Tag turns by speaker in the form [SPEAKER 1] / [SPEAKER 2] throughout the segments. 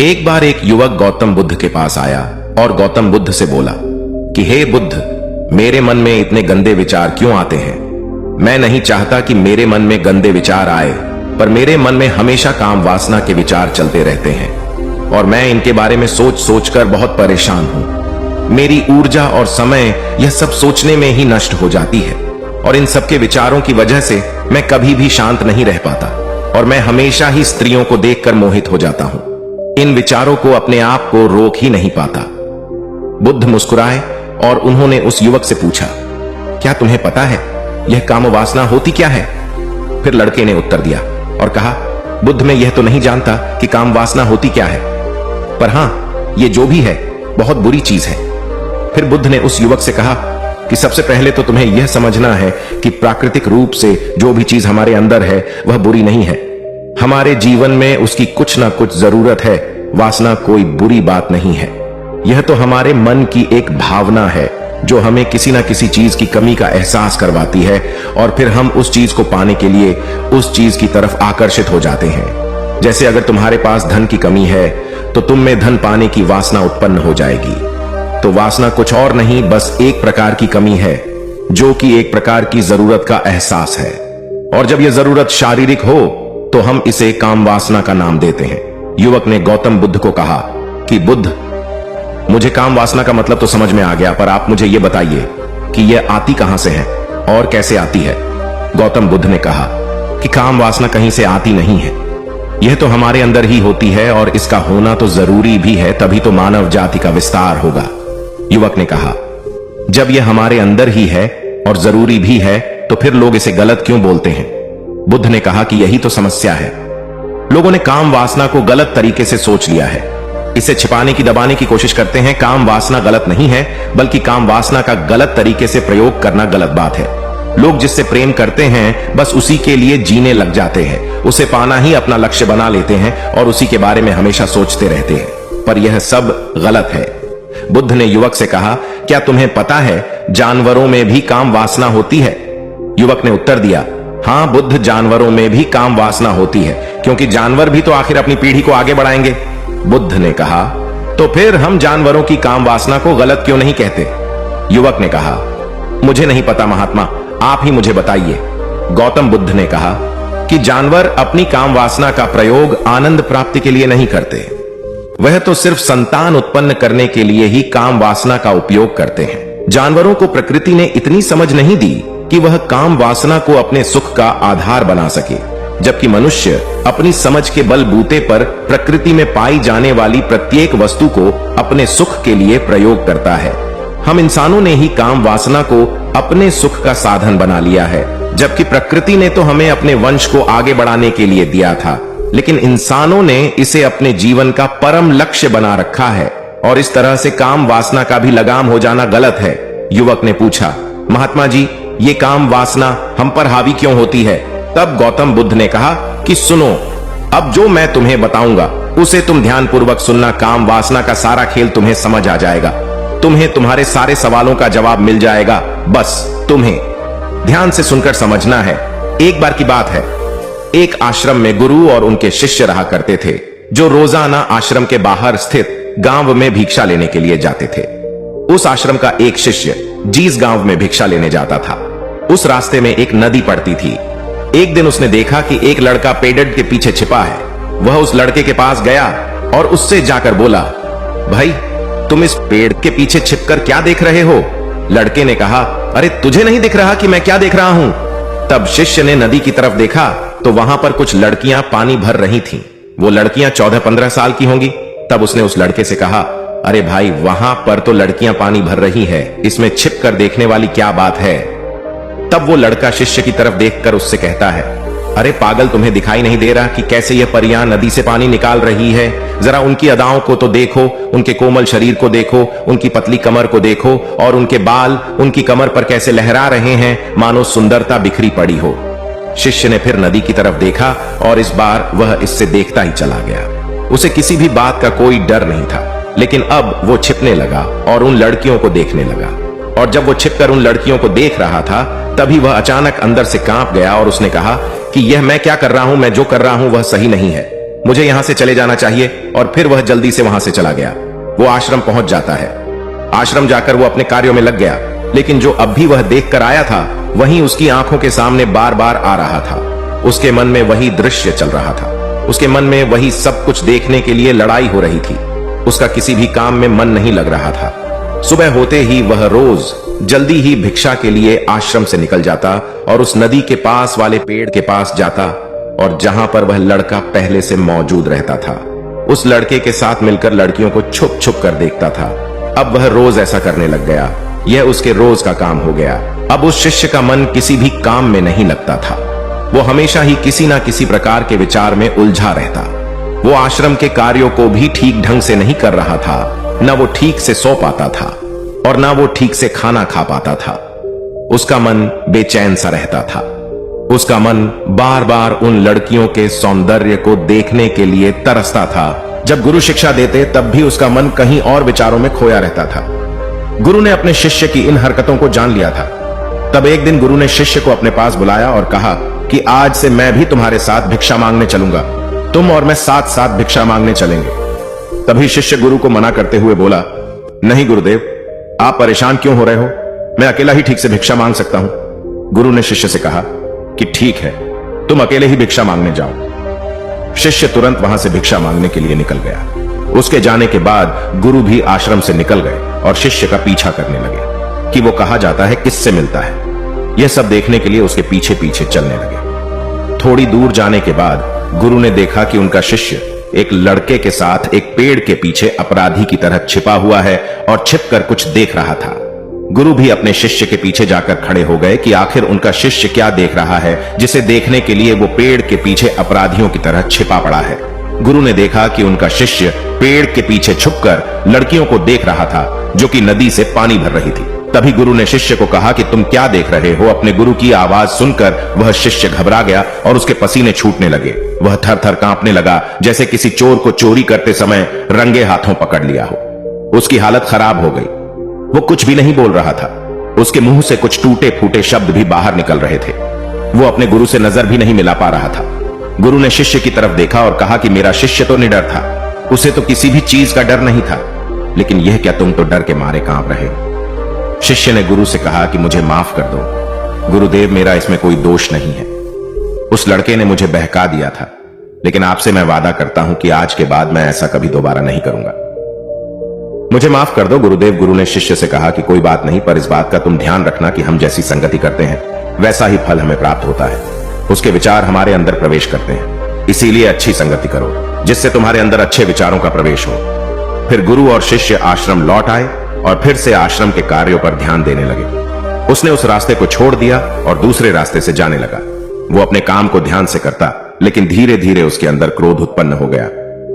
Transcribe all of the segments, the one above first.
[SPEAKER 1] एक बार एक युवक गौतम बुद्ध के पास आया और गौतम बुद्ध से बोला कि हे बुद्ध, मेरे मन में इतने गंदे विचार क्यों आते हैं। मैं नहीं चाहता कि मेरे मन में गंदे विचार आए, पर मेरे मन में हमेशा काम वासना के विचार चलते रहते हैं और मैं इनके बारे में सोच सोचकर बहुत परेशान हूं। मेरी ऊर्जा और समय यह सब सोचने में ही नष्ट हो जाती है और इन सबके विचारों की वजह से मैं कभी भी शांत नहीं रह पाता और मैं हमेशा ही स्त्रियों को देखकर मोहित हो जाता हूं। इन विचारों को अपने आप को रोक ही नहीं पाता। बुद्ध मुस्कुराए और उन्होंने उस युवक से पूछा, क्या तुम्हें पता है यह काम वासना होती क्या है? फिर लड़के ने उत्तर दिया और कहा, बुद्ध, मैं यह तो नहीं जानता कि काम वासना होती क्या है, पर हां, ये जो भी है बहुत बुरी चीज है। फिर बुद्ध ने उस युवक से कहा कि सबसे पहले तो तुम्हें यह समझना है कि प्राकृतिक रूप से जो भी चीज हमारे अंदर है वह बुरी नहीं है। हमारे जीवन में उसकी कुछ ना कुछ जरूरत है। वासना कोई बुरी बात नहीं है। यह तो हमारे मन की एक भावना है जो हमें किसी ना किसी चीज की कमी का एहसास करवाती है और फिर हम उस चीज को पाने के लिए उस चीज की तरफ आकर्षित हो जाते हैं। जैसे अगर तुम्हारे पास धन की कमी है तो तुम में धन पाने की वासना उत्पन्न हो जाएगी। तो वासना कुछ और नहीं, बस एक प्रकार की कमी है जो कि एक प्रकार की जरूरत का एहसास है। और जब यह जरूरत शारीरिक हो तो हम इसे काम वासना का नाम देते हैं। युवक ने गौतम बुद्ध को कहा कि बुद्ध, मुझे काम वासना का मतलब तो समझ में आ गया, पर आप मुझे यह बताइए कि यह आती कहां से है और कैसे आती है। गौतम बुद्ध ने कहा कि काम वासना कहीं से आती नहीं है, यह तो हमारे अंदर ही होती है और इसका होना तो जरूरी भी है, तभी तो मानव जाति का विस्तार होगा। युवक ने कहा, जब यह हमारे अंदर ही है और जरूरी भी है तो फिर लोग इसे गलत क्यों बोलते हैं? बुद्ध ने कहा कि यही तो समस्या है। लोगों ने काम वासना को गलत तरीके से सोच लिया है। इसे छिपाने की, दबाने की कोशिश करते हैं। काम वासना गलत नहीं है, बल्कि काम वासना का गलत तरीके से प्रयोग करना गलत बात है। लोग जिससे प्रेम करते हैं बस उसी के लिए जीने लग जाते हैं, उसे पाना ही अपना लक्ष्य बना लेते हैं और उसी के बारे में हमेशा सोचते रहते हैं, पर यह सब गलत है। बुद्ध ने युवक से कहा, क्या तुम्हें पता है जानवरों में भी काम वासना होती है? युवक ने उत्तर दिया, हां बुद्ध, जानवरों में भी काम वासना होती है, क्योंकि जानवर भी तो आखिर अपनी पीढ़ी को आगे बढ़ाएंगे। बुद्ध ने कहा, तो फिर हम जानवरों की काम वासना को गलत क्यों नहीं कहते? युवक ने कहा, मुझे नहीं पता महात्मा, आप ही मुझे बताइए। गौतम बुद्ध ने कहा कि जानवर अपनी काम वासना का प्रयोग आनंद प्राप्ति के लिए नहीं करते, वह तो सिर्फ संतान उत्पन्न करने के लिए ही काम वासना का उपयोग करते हैं। जानवरों को प्रकृति ने इतनी समझ नहीं दी कि वह काम वासना को अपने सुख का आधार बना सके, जबकि मनुष्य अपनी समझ के बलबूते पर प्रकृति में पाई जाने वाली प्रत्येक वस्तु को अपने सुख के लिए प्रयोग करता है। हम इंसानों ने ही काम वासना को अपने सुख का साधन बना लिया है, जबकि प्रकृति ने तो हमें अपने वंश को आगे बढ़ाने के लिए दिया था, लेकिन इंसानों ने इसे अपने जीवन का परम लक्ष्य बना रखा है और इस तरह से काम वासना का भी लगाम हो जाना गलत है। युवक ने पूछा, महात्मा जी, ये काम वासना हम पर हावी क्यों होती है? तब गौतम बुद्ध ने कहा कि सुनो, अब जो मैं तुम्हें बताऊंगा उसे तुम ध्यानपूर्वक सुनना। काम वासना का सारा खेल तुम्हें समझ आ जाएगा, तुम्हें तुम्हारे सारे सवालों का जवाब मिल जाएगा। बस तुम्हें ध्यान से सुनकर समझना है। एक बार की बात है, एक आश्रम में गुरु और उनके शिष्य रहा करते थे, जो रोजाना आश्रम के बाहर स्थित गांव में भिक्षा लेने के लिए जाते थे। उस आश्रम का एक शिष्य जिस गांव में भिक्षा लेने जाता था, उस रास्ते में एक नदी पड़ती थी। एक दिन उसने देखा कि एक लड़का पेड़ के पीछे छिपा है। वह उस लड़के के पास गया और उससे जाकर बोला, भाई, तुम इस पेड़ के पीछे छिपकर क्या देख रहे हो? लड़के ने कहा, अरे तुझे नहीं दिख रहा कि मैं क्या देख रहा हूं? तब शिष्य ने नदी की तरफ देखा तो वहां पर कुछ लड़कियां पानी भर रही थीं। वो लड़कियां 14-15 साल की होंगी। तब उसने उस लड़के से कहा, अरे भाई, वहां पर तो लड़कियां पानी भर रही है, इसमें छिप कर देखने वाली क्या बात है? तब वो लड़का शिष्य की तरफ देखकर उससे कहता है, अरे पागल, तुम्हें दिखाई नहीं दे रहा कि कैसे यह परियां नदी से पानी निकाल रही है? जरा उनकी अदाओं को तो देखो, उनके कोमल शरीर को देखो, उनकी पतली कमर को देखो और उनके बाल उनकी कमर पर कैसे लहरा रहे हैं, मानो सुंदरता बिखरी पड़ी हो। शिष्य ने फिर नदी की तरफ देखा और इस बार वह इससे देखता ही चला गया। उसे किसी भी बात का कोई डर नहीं था, लेकिन अब वो छिपने लगा और उन लड़कियों को देखने लगा। और जब वो छिपकर उन लड़कियों को देख रहा था, तभी वह अचानक अंदर से कांप गया और उसने कहा कि यह मैं क्या कर रहा हूं, मैं जो कर रहा हूं वह सही नहीं है। मुझे यहां से चले जाना चाहिए। और फिर वह जल्दी से वहां से चला गया। वो आश्रम पहुंच जाता है। आश्रम जाकर वो अपने कार्यों में लग गया, लेकिन जो अब भी वह देख कर आया था वही उसकी आंखों के सामने बार बार आ रहा था। उसके मन में वही दृश्य चल रहा था। उसके मन में वही सब कुछ देखने के लिए लड़ाई हो रही थी। उसका किसी भी काम में मन नहीं लग रहा था। सुबह होते ही वह रोज जल्दी ही भिक्षा के लिए आश्रम से निकल जाता और उस नदी के पास वाले पेड़ के पास जाता, और जहां पर वह लड़का पहले से मौजूद रहता था उस लड़के के साथ मिलकर लड़कियों को छुप छुप कर देखता था। अब वह रोज ऐसा करने लग गया। यह उसके रोज का काम हो गया। अब उस शिष्य का मन किसी भी काम में नहीं लगता था। वो हमेशा ही किसी ना किसी प्रकार के विचार में उलझा रहता। वो आश्रम के कार्यों को भी ठीक ढंग से नहीं कर रहा था। न वो ठीक से सो पाता था और न वो ठीक से खाना खा पाता था। उसका मन बेचैन सा रहता था। उसका मन बार बार उन लड़कियों के सौंदर्य को देखने के लिए तरसता था। जब गुरु शिक्षा देते तब भी उसका मन कहीं और विचारों में खोया रहता था। गुरु ने अपने शिष्य की इन हरकतों को जान लिया था। तब एक दिन गुरु ने शिष्य को अपने पास बुलाया और कहा कि आज से मैं भी तुम्हारे साथ भिक्षा मांगने चलूंगा। तुम और मैं साथ साथ भिक्षा मांगने चलेंगे। तभी शिष्य गुरु को मना करते हुए बोला, नहीं गुरुदेव, आप परेशान क्यों हो रहे हो? मैं अकेला ही ठीक से भिक्षा मांग सकता हूं। गुरु ने शिष्य से कहा कि ठीक है, तुम अकेले ही भिक्षा मांगने जाओ। शिष्य तुरंत वहां से भिक्षा मांगने के लिए निकल गया। उसके जाने के बाद गुरु भी आश्रम से निकल गए और शिष्य का पीछा करने लगे कि वो कहा जाता है, किससे मिलता है। यह सब देखने के लिए उसके पीछे पीछे चलने लगे। थोड़ी दूर जाने के बाद गुरु ने देखा कि उनका शिष्य एक लड़के के साथ एक पेड़ के पीछे अपराधी की तरह छिपा हुआ है और छिपकर कुछ देख रहा था। गुरु भी अपने शिष्य के पीछे जाकर खड़े हो गए कि आखिर उनका शिष्य क्या देख रहा है, जिसे देखने के लिए वो पेड़ के पीछे अपराधियों की तरह छिपा पड़ा है। गुरु ने देखा कि उनका शिष्य पेड़ के पीछे छुपकर लड़कियों को देख रहा था जो कि नदी से पानी भर रही थी। तभी गुरु ने शिष्य को कहा कि तुम क्या देख रहे हो? अपने गुरु की आवाज सुनकर वह शिष्य घबरा गया और उसके पसीने छूटने लगे। वह थर थर कांपने लगा, जैसे किसी चोर को चोरी करते समय रंगे हाथों पकड़ लिया हो। उसकी हालत खराब हो गई। वो कुछ भी नहीं बोल रहा था। उसके मुंह से कुछ टूटे फूटे शब्द भी बाहर निकल रहे थे। वो अपने गुरु से नजर भी नहीं मिला पा रहा था। गुरु ने शिष्य की तरफ देखा और कहा कि मेरा शिष्य तो निडर था, उसे तो किसी भी चीज का डर नहीं था, लेकिन यह क्या तुम तो डर के मारे कांप रहे हो। शिष्य ने गुरु से कहा कि मुझे माफ कर दो गुरुदेव, मेरा इसमें कोई दोष नहीं है। उस लड़के ने मुझे बहका दिया था, लेकिन आपसे मैं वादा करता हूं कि आज के बाद मैं ऐसा कभी दोबारा नहीं करूंगा। मुझे माफ कर दो गुरुदेव। गुरु ने शिष्य से कहा कि कोई बात नहीं, पर इस बात का तुम ध्यान रखना कि हम जैसी संगति करते हैं वैसा ही फल हमें प्राप्त होता है। उसके विचार हमारे अंदर प्रवेश करते हैं, इसीलिए अच्छी संगति करो जिससे तुम्हारे अंदर अच्छे विचारों का प्रवेश हो। फिर गुरु और शिष्य आश्रम लौट आए और फिर से आश्रम के कार्यों पर ध्यान देने लगे। उसने उस रास्ते को छोड़ दिया और दूसरे रास्ते से जाने लगा। वो अपने काम को ध्यान से करता, लेकिन धीरे धीरे उसके अंदर क्रोध उत्पन्न हो गया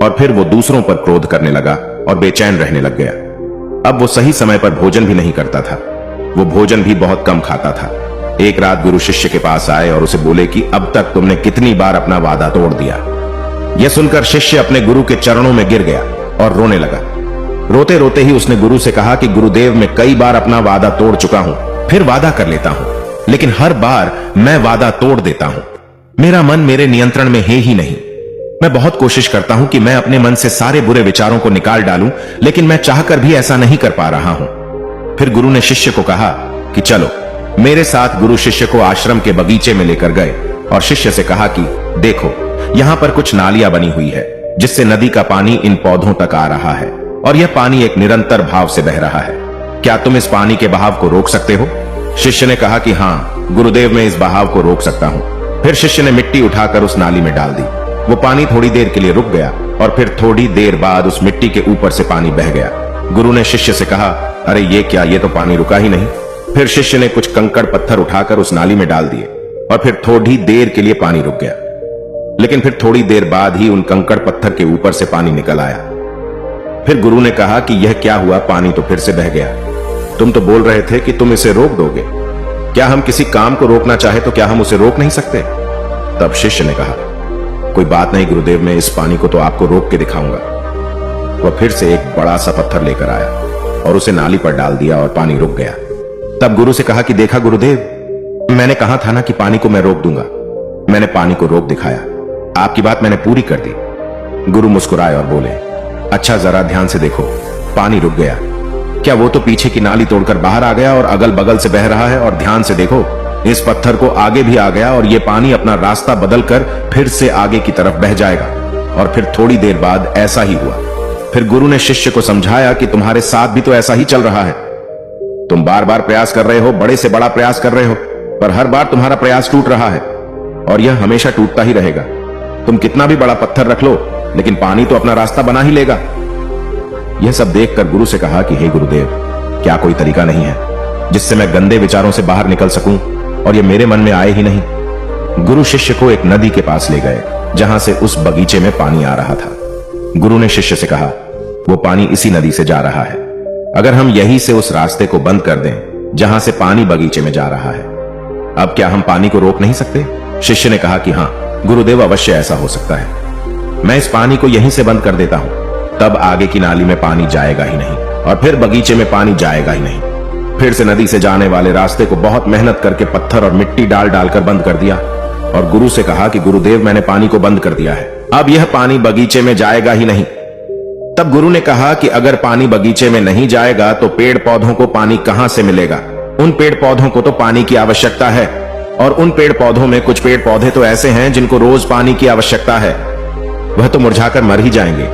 [SPEAKER 1] और फिर वो दूसरों पर क्रोध करने लगा और बेचैन रहने लग गया। अब वो सही समय पर भोजन भी नहीं करता था। वो भोजन भी बहुत कम खाता था। एक रात गुरु शिष्य के पास आए और उसे बोले कि अब तक तुमने कितनी बार अपना वादा तोड़ दिया। यह सुनकर शिष्य अपने गुरु के चरणों में गिर गया और रोने लगा। रोते रोते ही उसने गुरु से कहा कि गुरुदेव, मैं कई बार अपना वादा तोड़ चुका हूं, फिर वादा कर लेता हूं, लेकिन हर बार मैं वादा तोड़ देता हूं। मेरा मन मेरे नियंत्रण में है ही नहीं। मैं बहुत कोशिश करता हूं कि मैं अपने मन से सारे बुरे विचारों को निकाल डालूं, लेकिन मैं चाहकर भी ऐसा नहीं कर पा रहा हूं। फिर गुरु ने शिष्य को कहा कि चलो मेरे साथ। गुरु शिष्य को आश्रम के बगीचे में लेकर गए और शिष्य से कहा कि देखो, यहां पर कुछ नालियां बनी हुई है जिससे नदी का पानी इन पौधों तक आ रहा है और यह पानी एक निरंतर भाव से बह रहा है। क्या तुम इस पानी के बहाव को रोक सकते हो? शिष्य ने कहा कि हाँ गुरुदेव, मैं इस बहाव को रोक सकता हूं। फिर शिष्य ने मिट्टी उठाकर उस नाली में डाल दी। वो पानी थोड़ी देर के लिए रुक गया और फिर थोड़ी देर बाद उस मिट्टी के ऊपर से पानी बह गया। गुरु ने शिष्य से कहा, अरे ये क्या, ये तो पानी रुका ही नहीं। फिर शिष्य ने कुछ कंकड़ पत्थर उठाकर उस नाली में डाल दिए और फिर थोड़ी देर के लिए पानी रुक गया, लेकिन फिर थोड़ी देर बाद ही उन कंकड़ पत्थर के ऊपर से पानी निकल आया। फिर गुरु ने कहा कि यह क्या हुआ, पानी तो फिर से बह गया। तुम तो बोल रहे थे कि तुम इसे रोक दोगे। क्या हम किसी काम को रोकना चाहे तो क्या हम उसे रोक नहीं सकते? तब शिष्य ने कहा, कोई बात नहीं गुरुदेव, मैं इस पानी को तो आपको रोक के दिखाऊंगा। वह फिर से एक बड़ा सा पत्थर लेकर आया और उसे नाली पर डाल दिया और पानी रुक गया। तब गुरु से कहा कि देखा गुरुदेव, मैंने कहा था ना कि पानी को मैं रोक दूंगा। मैंने पानी को रोक दिखाया। आपकी बात मैंने पूरी कर दी। गुरु मुस्कुराए और बोले, अच्छा जरा ध्यान से देखो, पानी रुक गया। क्या वो तो पीछे की नाली तोड़कर बाहर आ गया और अगल बगल से बह रहा है? और ध्यान से देखो, इस पत्थर को आगे भी आ गया और ये पानी अपना रास्ता बदलकर फिर से आगे की तरफ बह जाएगा। और फिर थोड़ी देर बाद ऐसा ही हुआ। फिर गुरु ने शिष्य को समझाया कि तुम्हारे साथ भी तो ऐसा ही चल रहा है। तुम बार बार प्रयास कर रहे हो, बड़े से बड़ा प्रयास कर रहे हो, पर हर बार तुम्हारा प्रयास टूट रहा है और यह हमेशा टूटता ही रहेगा। तुम कितना भी बड़ा पत्थर रख लो, लेकिन पानी तो अपना रास्ता बना ही लेगा। यह सब देखकर गुरु से कहा कि हे गुरुदेव, क्या कोई तरीका नहीं है जिससे मैं गंदे विचारों से बाहर निकल सकूं और ये मेरे मन में आए ही नहीं? गुरु शिष्य को एक नदी के पास ले गए जहां से उस बगीचे में पानी आ रहा था। गुरु ने शिष्य से कहा, वो पानी इसी नदी से जा रहा है। अगर हम यहीं से उस रास्ते को बंद कर दें जहां से पानी बगीचे में जा रहा है, अब क्या हम पानी को रोक नहीं सकते? शिष्य ने कहा कि हां गुरुदेव, अवश्य ऐसा हो सकता है। मैं इस पानी को यहीं से बंद कर देता हूं, तब आगे की नाली में पानी जाएगा ही नहीं और फिर बगीचे में पानी जाएगा ही नहीं। फिर से नदी से जाने वाले रास्ते को बहुत मेहनत करके पत्थर और मिट्टी डालकर बंद कर दिया और गुरु से कहा कि गुरुदेव, मैंने पानी को बंद कर दिया है, अब यह पानी बगीचे में जाएगा ही नहीं। तब गुरु ने कहा कि अगर पानी बगीचे में नहीं जाएगा तो पेड़ पौधों को पानी कहां से मिलेगा? उन पेड़ पौधों को तो पानी की आवश्यकता है और उन पेड़ पौधों में कुछ पेड़ पौधे तो ऐसे हैं जिनको रोज पानी की आवश्यकता है। वह तो मुरझाकर मर ही जाएंगे,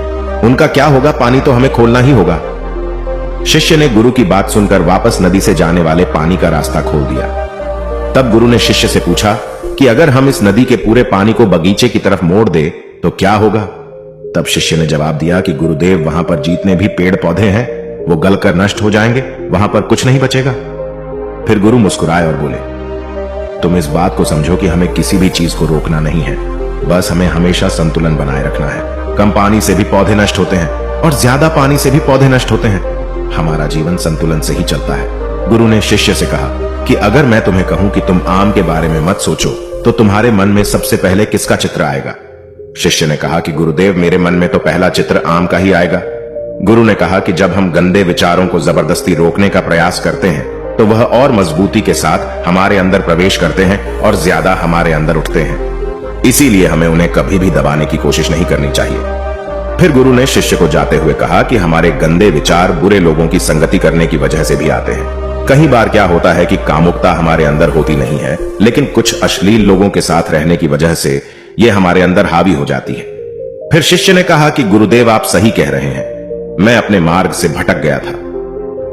[SPEAKER 1] उनका क्या होगा? पानी तो हमें खोलना ही होगा। शिष्य ने गुरु की बात सुनकर वापस नदी से जाने वाले पानी का रास्ता खोल दिया। तब गुरु ने शिष्य से पूछा कि अगर हम इस नदी के पूरे पानी को बगीचे की तरफ मोड़ दे तो क्या होगा? तब शिष्य ने जवाब दिया कि गुरुदेव, वहां पर जितने भी पेड़ पौधे हैं वो गलकर नष्ट हो जाएंगे, वहां पर कुछ नहीं बचेगा। फिर गुरु मुस्कुराए और बोले, तुम इस बात को समझो कि हमें किसी भी चीज को रोकना नहीं है, बस हमें हमेशा संतुलन बनाए रखना है। कम पानी से भी पौधे नष्ट होते हैं और ज्यादा पानी से भी पौधे नष्ट होते हैं। हमारा जीवन संतुलन से ही चलता है। गुरु ने शिष्य से कहा कि अगर मैं तुम्हें कहूं कि तुम आम के बारे में मत सोचो तो तुम्हारे मन में सबसे पहले किसका चित्र आएगा? शिष्य ने कहा कि गुरुदेव, मेरे मन में तो पहला चित्र आम का ही आएगा। गुरु ने कहा कि जब हम गंदे विचारों को जबरदस्ती रोकने का प्रयास करते हैं तो वह और मजबूती के साथ हमारे अंदर प्रवेश करते हैं और ज्यादा हमारे अंदर उठते हैं। इसीलिए हमें उन्हें कभी भी दबाने की कोशिश नहीं करनी चाहिए। फिर गुरु ने शिष्य को जाते हुए कहा कि हमारे गंदे विचार बुरे लोगों की संगति करने की वजह से भी आते हैं। कई बार क्या होता है कि कामुकता हमारे अंदर होती नहीं है, लेकिन कुछ अश्लील लोगों के साथ रहने की वजह से यह हमारे अंदर हावी हो जाती है। फिर शिष्य ने कहा कि गुरुदेव, आप सही कह रहे हैं, मैं अपने मार्ग से भटक गया था।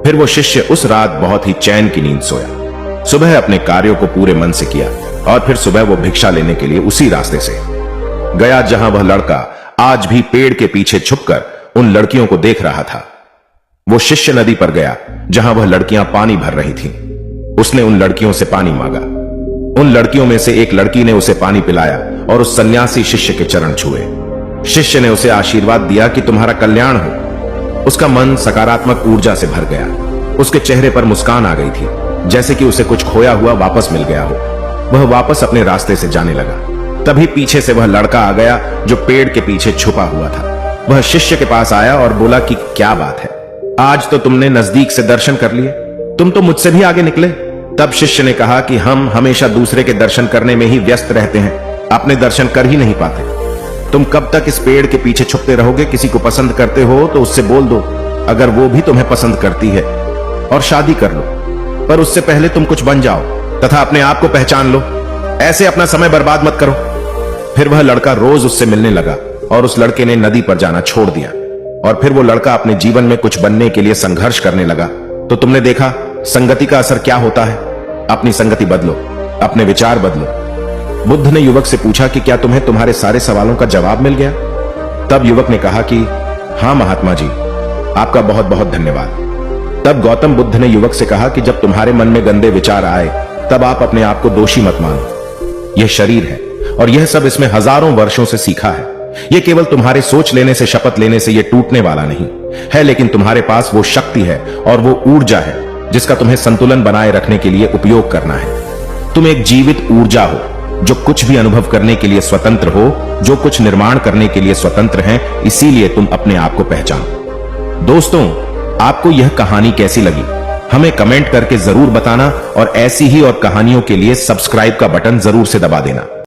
[SPEAKER 1] फिर वो शिष्य उस रात बहुत ही चैन की नींद सोया। सुबह अपने कार्यों को पूरे मन से किया और फिर सुबह वो भिक्षा लेने के लिए उसी रास्ते से गया जहां वह लड़का आज भी पेड़ के पीछे छुपकर उन लड़कियों को देख रहा था। वो शिष्य नदी पर गया जहां वह लड़कियां पानी भर रही थीं। उसने उन लड़कियों से पानी मांगा। उन लड़कियों में से एक लड़की ने उसे पानी पिलाया और उस सन्यासी शिष्य के चरण छुए। शिष्य ने उसे आशीर्वाद दिया कि तुम्हारा कल्याण हो। उसका मन सकारात्मक ऊर्जा से भर गया। उसके चेहरे पर मुस्कान आ गई थी, जैसे कि उसे कुछ खोया हुआ वापस मिल गया हो। वह वापस अपने रास्ते से जाने लगा। तभी पीछे से वह लड़का आ गया जो पेड़ के पीछे छुपा हुआ था। वह शिष्य के पास आया और बोला कि क्या बात है, आज तो तुमने नजदीक से दर्शन कर लिए, तुम तो मुझसे भी आगे निकले। तब शिष्य ने कहा कि हम हमेशा दूसरे के दर्शन करने में ही व्यस्त रहते हैं, अपने दर्शन कर ही नहीं पाते। तुम कब तक इस पेड़ के पीछे छुपते रहोगे? किसी को पसंद करते हो तो उससे बोल दो, अगर वो भी तुम्हें पसंद करती है, और शादी कर लो। पर उससे पहले तुम कुछ बन जाओ तथा अपने आप को पहचान लो। ऐसे अपना समय बर्बाद मत करो। फिर वह लड़का रोज उससे मिलने लगा और उस लड़के ने नदी पर जाना छोड़ दिया। और फिर वो लड़का अपने जीवन में कुछ बनने के लिए संघर्ष करने लगा। तो तुमने देखा संगति का असर क्या होता है। अपनी संगति बदलो, अपने विचार बदलो। बुद्ध ने युवक से पूछा कि क्या तुम्हें तुम्हारे सारे सवालों का जवाब मिल गया? तब युवक ने कहा कि हां महात्मा जी, आपका बहुत बहुत धन्यवाद। तब गौतम बुद्ध ने युवक से कहा कि जब तुम्हारे मन में गंदे विचार आए तब आप अपने आप को दोषी मत मानो। यह शरीर है और यह सब इसमें हजारों वर्षों से सीखा है। यह केवल तुम्हारे सोच लेने से, शपथ लेने से यह टूटने वाला नहीं है, लेकिन तुम्हारे पास वो शक्ति है और वो ऊर्जा है जिसका तुम्हें संतुलन बनाए रखने के लिए उपयोग करना है। तुम एक जीवित ऊर्जा हो जो कुछ भी अनुभव करने के लिए स्वतंत्र हो, जो कुछ निर्माण करने के लिए स्वतंत्र है। इसीलिए तुम अपने आप को पहचानो। दोस्तों, आपको यह कहानी कैसी लगी हमें कमेंट करके जरूर बताना और ऐसी ही और कहानियों के लिए सब्सक्राइब का बटन जरूर से दबा देना।